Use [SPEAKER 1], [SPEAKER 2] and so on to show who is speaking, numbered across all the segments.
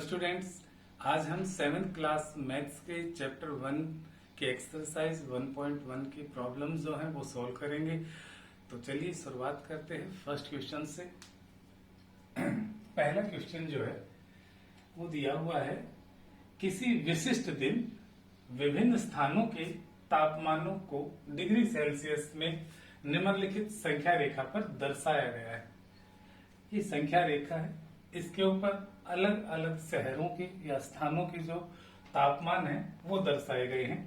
[SPEAKER 1] Students, आज हम 7th class maths के चैप्टर 1 के एक्सरसाइज 1.1 की प्रॉब्लम जो है वो सॉल्व करेंगे। तो चलिए शुरुआत करते हैं फर्स्ट क्वेश्चन से। पहला क्वेश्चन जो है वो दिया हुआ है, किसी विशिष्ट दिन विभिन्न स्थानों के तापमानों को डिग्री सेल्सियस में निम्नलिखित संख्या रेखा पर दर्शाया गया है। ये संख्या रेखा है, इसके ऊपर अलग अलग शहरों के या स्थानों के जो तापमान है वो दर्शाए गए हैं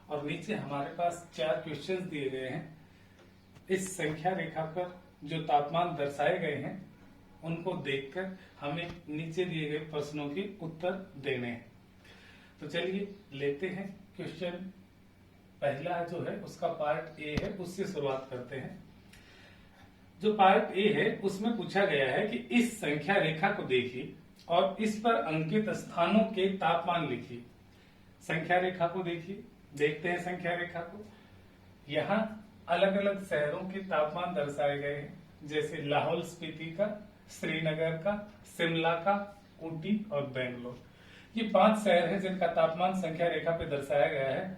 [SPEAKER 1] और नीचे हमारे पास 4 क्वेश्चन दिए गए हैं। इस संख्या रेखा पर जो तापमान दर्शाए गए हैं उनको देखकर हमें नीचे दिए गए प्रश्नों के उत्तर देने हैं। तो चलिए लेते हैं क्वेश्चन। पहला जो है उसका पार्ट ए है, उससे शुरुआत करते हैं। जो पार्ट ए है उसमें पूछा गया है कि इस संख्या रेखा को देखिए और इस पर अंकित स्थानों के तापमान लिखिए। संख्या रेखा को देखिए, देखते हैं संख्या रेखा को। यहाँ अलग अलग शहरों के तापमान दर्शाए गए हैं, जैसे लाहौल स्पीति का, श्रीनगर का, शिमला का, ऊटी और बेंगलोर। ये 5 शहर हैं जिनका तापमान संख्या रेखा पे दर्शाया गया है।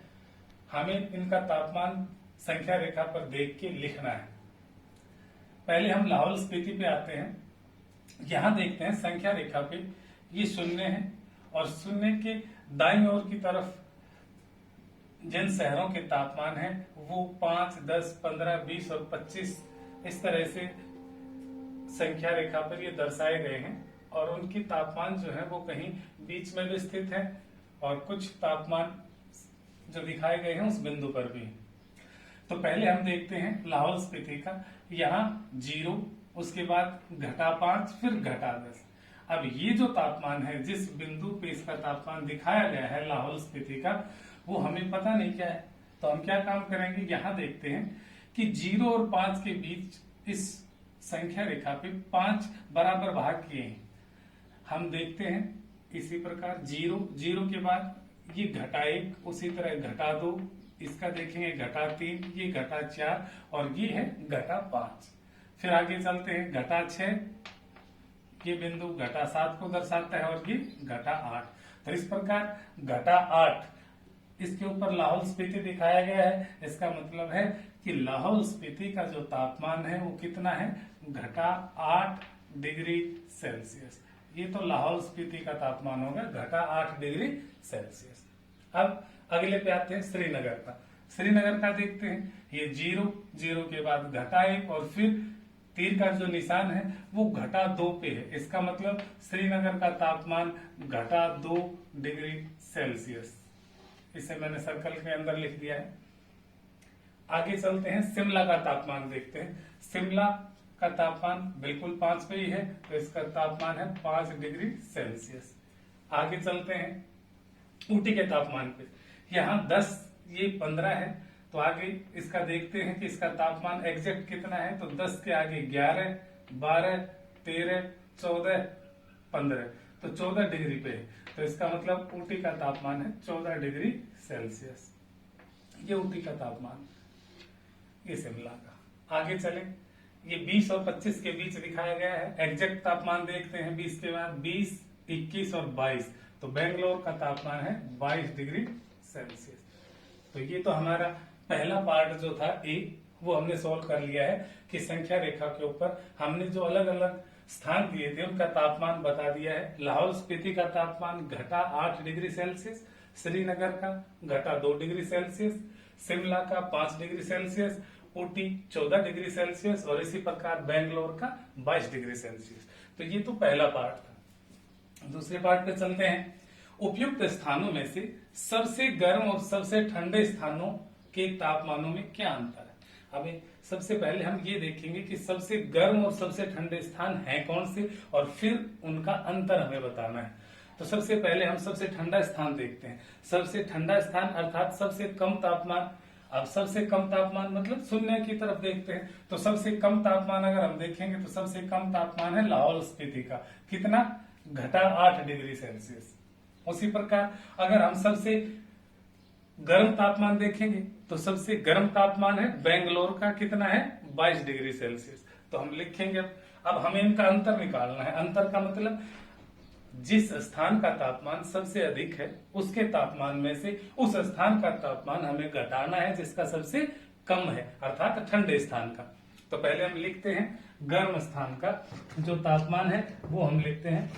[SPEAKER 1] हमें इनका तापमान संख्या रेखा पर देख के लिखना है। पहले हम लाहौल स्पीति पे आते हैं। यहां देखते हैं संख्या रेखा पे ये 0 है और 0 के दाईं ओर की तरफ जिन शहरों के तापमान है वो 5, 10, 15, 20 और 25 इस तरह से संख्या रेखा पर ये दर्शाए गए हैं और उनकी तापमान जो है वो कहीं बीच में भी स्थित है और कुछ तापमान जो दिखाए गए हैं उस बिंदु पर भी। तो पहले हम देखते हैं लाहौल स्पीति का। यहाँ 0, उसके बाद -5, फिर -10। अब ये जो तापमान है, जिस बिंदु पे इसका तापमान दिखाया गया है लाहौल स्पीति का, वो हमें पता नहीं क्या है। तो हम क्या काम करेंगे, यहाँ देखते हैं कि 0 और 5 के बीच इस संख्या रेखा पे 5 बराबर भाग किए हैं। हम देखते हैं इसी प्रकार 0 के बाद ये -1, उसी तरह -2, इसका देखेंगे -3, ये -4 और ये है -5। फिर आगे चलते हैं -6, ये बिंदु -7 को दर्शाता है और ये -8। तो इस प्रकार -8 इसके ऊपर लाहौल स्पीति दिखाया गया है। इसका मतलब है कि लाहौल स्पीति का जो तापमान है वो कितना है, -8 डिग्री सेल्सियस। ये तो लाहौल स्पीति का तापमान होगा, -8 डिग्री सेल्सियस। अब अगले पे आते हैं श्रीनगर का। श्रीनगर का देखते हैं, ये 0 के बाद -1 और फिर तीर का जो निशान है वो -2 पे है। इसका मतलब श्रीनगर का तापमान -2 डिग्री सेल्सियस। इसे मैंने सर्कल के अंदर लिख दिया है। आगे चलते हैं, शिमला का तापमान देखते हैं। शिमला का तापमान बिल्कुल 5 पे ही है, तो इसका तापमान है 5 डिग्री सेल्सियस। आगे चलते हैं ऊटी के तापमान पे। यहाँ 10, ये 15 है, तो आगे इसका देखते हैं कि इसका तापमान एग्जैक्ट कितना है। तो 10 के आगे 11, 12, 13, 14, 15, तो 14 डिग्री पे है। तो इसका मतलब ऊटी का तापमान है 14 डिग्री सेल्सियस। ये ऊटी का तापमान, ये शिमला का। आगे चले, ये 20 और 25 के बीच दिखाया गया है। एग्जैक्ट तापमान देखते हैं 20 के बाद 20, 21 और 22, तो बेंगलोर का तापमान है 22 डिग्री सेल्सियस। तो ये तो हमारा पहला पार्ट जो था ए, वो हमने सॉल्व कर लिया है कि संख्या रेखा के ऊपर हमने जो अलग अलग स्थान दिए थे उनका तापमान बता दिया है। लाहौल स्पीति का तापमान -8 डिग्री सेल्सियस, श्रीनगर का -2 डिग्री सेल्सियस, शिमला का 5 degree Celsius, Ooty 14 degree Celsius और इसी प्रकार बेंगलोर का 22 डिग्री सेल्सियस। तो ये तो पहला पार्ट था। दूसरे पार्ट पे चलते हैं। उपयुक्त स्थानों में से सबसे गर्म और सबसे ठंडे स्थानों के तापमानों में क्या अंतर है। अभी सबसे पहले हम ये देखेंगे कि सबसे गर्म और सबसे ठंडे स्थान हैं कौन से और फिर उनका अंतर हमें बताना है। तो सबसे पहले हम सबसे ठंडा स्थान देखते हैं। सबसे ठंडा स्थान अर्थात सबसे कम तापमान। अब सबसे कम तापमान मतलब 0 की तरफ देखते हैं। तो सबसे कम तापमान अगर हम देखेंगे तो सबसे कम तापमान है लाहौल स्पीति का, कितना, -8 डिग्री सेल्सियस। उसी प्रकार अगर हम सबसे गर्म तापमान देखेंगे तो सबसे गर्म तापमान है बेंगलोर का, कितना है, 22 डिग्री सेल्सियस। तो हम लिखेंगे अब हमें इनका अंतर निकालना है। अंतर का मतलब जिस स्थान का तापमान सबसे अधिक है उसके तापमान में से उस स्थान का तापमान हमें घटाना है जिसका सबसे कम है, अर्थात ठंडे स्थान का। तो पहले हम लिखते हैं गर्म स्थान का जो तापमान है वो हम लिखते हैं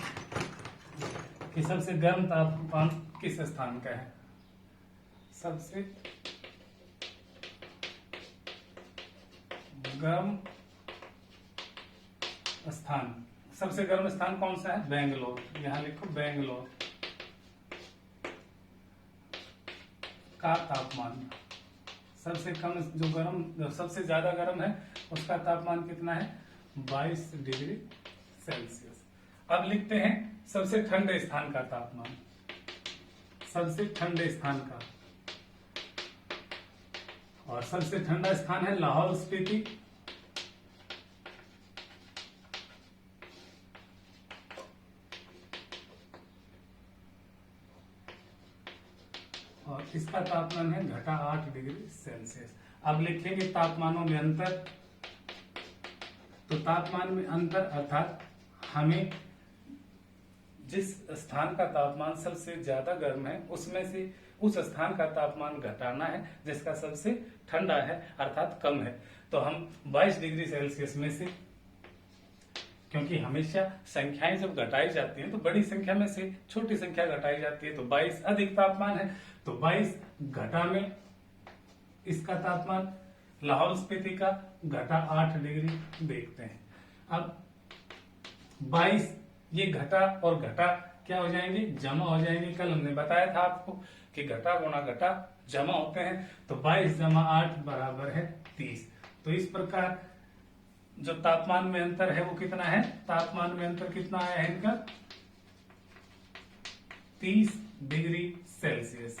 [SPEAKER 1] कि सबसे गर्म तापमान किस स्थान का है। सबसे गर्म स्थान, सबसे गर्म स्थान कौन सा है? बेंगलोर। यहां लिखो बेंगलोर का तापमान सबसे कम, जो गर्म, सबसे ज्यादा गर्म है उसका तापमान कितना है? 22 डिग्री सेल्सियस। अब लिखते हैं सबसे ठंडे स्थान का तापमान, सबसे ठंडे स्थान का, और सबसे ठंडा स्थान है लाहौल स्पीति। और इसका तापमान है -8 डिग्री सेल्सियस। अब लिखेंगे तापमानों में अंतर। तो तापमान में अंतर अर्थात हमें जिस स्थान का तापमान सबसे ज्यादा गर्म है उसमें से उस स्थान का तापमान घटाना है जिसका सबसे ठंडा है अर्थात कम है। तो हम 22 डिग्री सेल्सियस में से, क्योंकि हमेशा संख्याएं जब घटाई जाती हैं तो बड़ी संख्या में से छोटी संख्या घटाई जाती है, तो 22 अधिक तापमान है, तो 22 घटा में इसका तापमान लाहौल स्पीति का घटा 8 डिग्री देखते हैं। अब 22 ये घटा और घटा क्या हो जाएंगे? जमा हो जाएंगे। कल हमने बताया था आपको कि घटा गुणा घटा जमा होते हैं, तो 22 जमा 8 बराबर है 30। तो इस प्रकार जो तापमान में अंतर है वो कितना है? तापमान में अंतर कितना आया है इनका? 30 डिग्री सेल्सियस।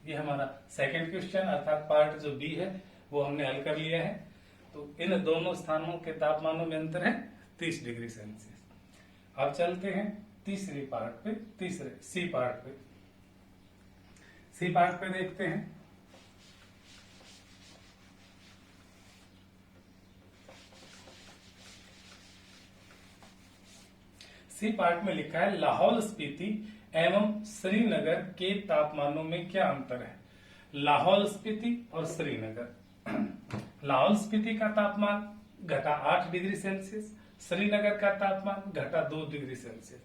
[SPEAKER 1] ये हमारा सेकंड क्वेश्चन अर्थात पार्ट जो बी है वो हमने हल कर लिया है। तो इन दोनों स्थानों के तापमानों में अंतर है 30 डिग्री सेल्सियस। अब चलते हैं तीसरे पार्ट पे, तीसरे सी पार्ट पे। सी पार्ट पे देखते हैं सी पार्ट में लिखा है लाहौल स्पीति एवं श्रीनगर के तापमानों में क्या अंतर है? लाहौल स्पीति और श्रीनगर। लाहौल स्पीति का तापमान घटा 8 डिग्री सेल्सियस, श्रीनगर का तापमान घटा 2 डिग्री सेल्सियस।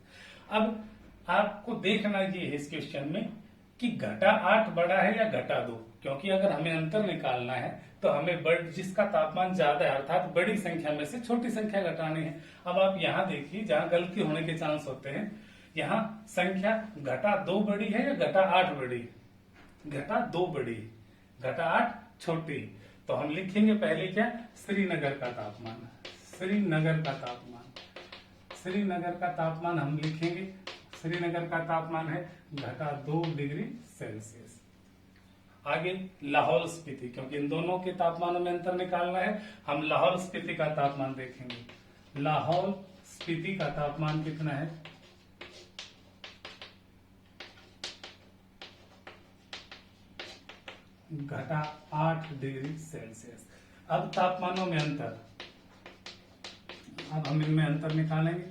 [SPEAKER 1] अब आपको देखना ये है इस क्वेश्चन में कि घटा 8 बड़ा है या घटा 2, क्योंकि अगर हमें अंतर निकालना है तो हमें जिसका तापमान ज्यादा है अर्थात बड़ी संख्या में से छोटी संख्या घटानी है। अब आप यहाँ देखिए जहां गलती होने के चांस होते हैं, यहाँ संख्या घटा 2 बड़ी है या घटा 8 बड़ी है? घटा 2 बड़ी है, घटा 8 छोटी। तो हम लिखेंगे पहले क्या? श्रीनगर का तापमान, श्रीनगर का तापमान, श्रीनगर का तापमान हम लिखेंगे, श्रीनगर का तापमान है घटा 2 डिग्री सेल्सियस। आगे लाहौल स्पीति, क्योंकि इन दोनों के तापमानों में अंतर निकालना है, हम लाहौल स्पीति का तापमान देखेंगे। लाहौल स्पीति का तापमान कितना है? घटा 8 डिग्री सेल्सियस। अब तापमानों में अंतर, अब हम इनमें अंतर निकालेंगे।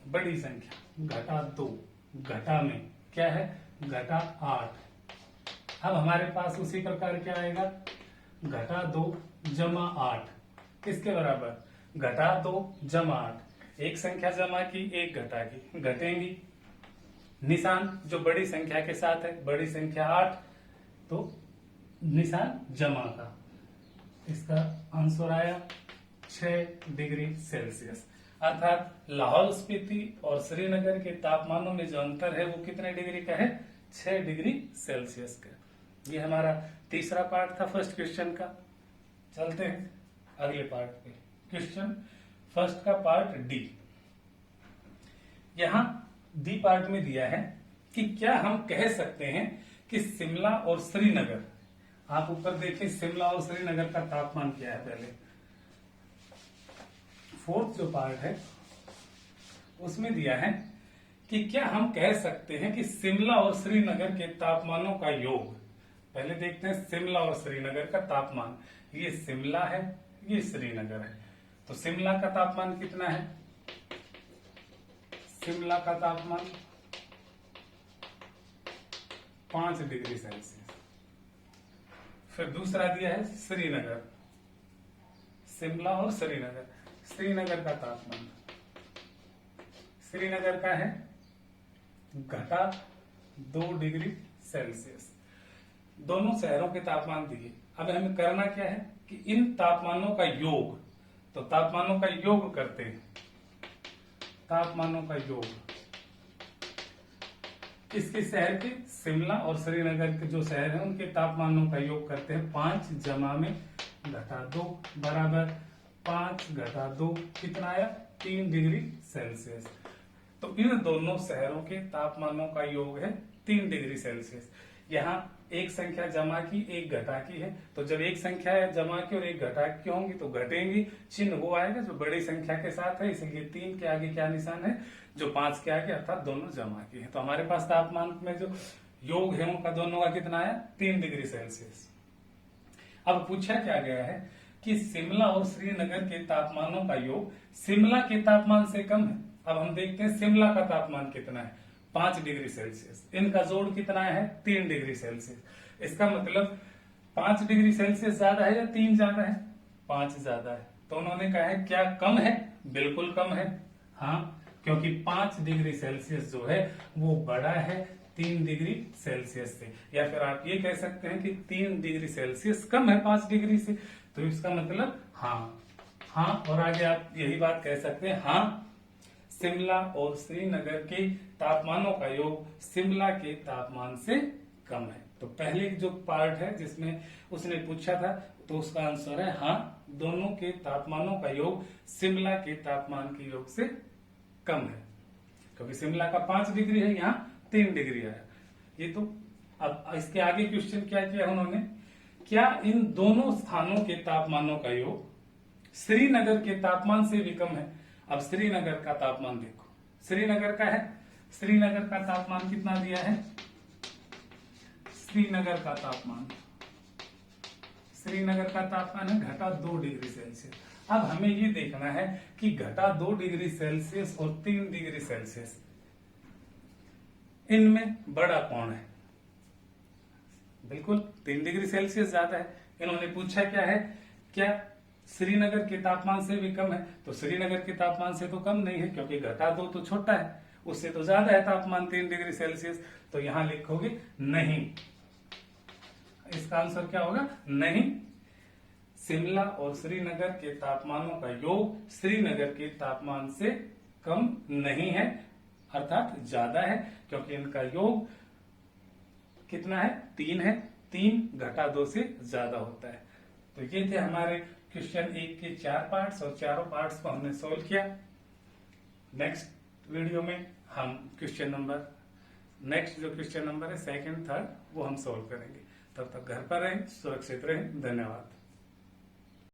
[SPEAKER 1] बड़ी संख्या घटा 2, घटा में क्या है? घटा 8। अब हमारे पास उसी प्रकार क्या आएगा? घटा 2 जमा 8 किसके बराबर? घटा 2 जमा 8। एक संख्या जमा की, एक घटा की, घटेंगी। निशान जो बड़ी संख्या के साथ है, बड़ी संख्या 8, तो निशान जमा का, इसका आंसर आया 6 डिग्री सेल्सियस। अर्थात लाहौल स्पीति और श्रीनगर के तापमानों में जो अंतर है वो कितने डिग्री का है? 6 डिग्री सेल्सियस का। ये हमारा तीसरा पार्ट था फर्स्ट क्वेश्चन का। चलते हैं अगले पार्ट पे। क्वेश्चन फर्स्ट का पार्ट डी। यहां डी पार्ट में दिया है कि क्या हम कह सकते हैं कि शिमला और श्रीनगर, आप ऊपर देखिए शिमला और श्रीनगर का तापमान क्या है। पहले फोर्थ जो पार्ट है उसमें दिया है कि क्या हम कह सकते हैं कि शिमला और श्रीनगर के तापमानों का योग। पहले देखते हैं शिमला और श्रीनगर का तापमान। ये शिमला है, ये श्रीनगर है। तो शिमला का तापमान कितना है? शिमला का तापमान 5 डिग्री सेल्सियस। फिर दूसरा दिया है श्रीनगर, शिमला और श्रीनगर। श्रीनगर का तापमान, श्रीनगर का है -2 डिग्री सेल्सियस। दोनों शहरों के तापमान दिए। अब हमें करना क्या है कि इन तापमानों का योग, तो तापमानों का योग करते हैं, तापमानों का योग इसके शहर के, शिमला और श्रीनगर के जो शहर हैं उनके तापमानों का योग करते हैं। 5 जमा में -2 बराबर 5 घटा 2 कितना आया 3 डिग्री सेल्सियस। तो इन दोनों शहरों के तापमानों का योग है 3 डिग्री सेल्सियस। यहाँ एक संख्या जमा की एक घटा की है, तो जब एक संख्या जमा की और एक घटा की होंगी तो घटेंगी, चिन्ह वो आएगा जो बड़ी संख्या के साथ है, इसलिए 3 के आगे क्या निशान है, जो 5 के आगे, अर्थात दोनों जमा की है। तो हमारे पास तापमान में जो योग है उनका दोनों का कितना आया 3 डिग्री सेल्सियस। अब पूछा क्या गया है कि शिमला और श्रीनगर के तापमानों का योग शिमला के तापमान से कम है। अब हम देखते हैं शिमला का तापमान कितना है 5 डिग्री सेल्सियस, इनका जोड़ कितना है 3 डिग्री सेल्सियस। इसका मतलब 5 डिग्री सेल्सियस ज्यादा है या 3 ज्यादा है, 5 ज्यादा है। तो उन्होंने कहा है क्या कम है, बिल्कुल कम है, हाँ, क्योंकि 5 डिग्री सेल्सियस जो है वो बड़ा है 3 डिग्री सेल्सियस से। या फिर आप ये कह सकते हैं कि 3 डिग्री सेल्सियस कम है 5 डिग्री से। तो इसका मतलब हाँ, हाँ, और आगे आप यही बात कह सकते हैं, हाँ, शिमला और श्रीनगर के तापमानों का योग शिमला के तापमान से कम है। तो पहले जो पार्ट है जिसमें उसने पूछा था तो उसका आंसर है हाँ, दोनों के तापमानों का योग शिमला के तापमान के योग से कम है, क्योंकि शिमला का 5 डिग्री है, यहाँ 3 डिग्री आया। ये तो अब इसके आगे क्वेश्चन क्या किया उन्होंने, क्या इन दोनों स्थानों के तापमानों का योग श्रीनगर के तापमान से भी कम है। अब श्रीनगर का तापमान देखो, श्रीनगर का है, श्रीनगर का तापमान कितना दिया है, श्रीनगर का तापमान, श्रीनगर का तापमान है -2 डिग्री सेल्सियस। अब हमें ये देखना है कि -2 डिग्री सेल्सियस और 3 डिग्री सेल्सियस इनमें बड़ा कौन है। बिल्कुल 3 डिग्री सेल्सियस ज्यादा है। इन्होंने पूछा क्या है, क्या श्रीनगर के तापमान से भी कम है। तो श्रीनगर के तापमान से तो कम नहीं है, क्योंकि -2 तो छोटा है, उससे तो ज्यादा है तापमान 3 डिग्री सेल्सियस। तो यहां लिखोगे नहीं, इसका आंसर क्या होगा, नहीं, शिमला और श्रीनगर के तापमानों का योग श्रीनगर के तापमान से कम नहीं है, अर्थात ज्यादा है, क्योंकि इनका योग कितना है 3 है, 3 घटा 2 से ज्यादा होता है। तो ये थे हमारे क्वेश्चन 1 के 4 पार्ट्स, और चारों पार्ट्स को हमने सोल्व किया। नेक्स्ट वीडियो में हम नेक्स्ट जो क्वेश्चन नंबर है 2nd 3rd वो हम सोल्व करेंगे। तब तक घर पर रहें, सुरक्षित रहें। धन्यवाद।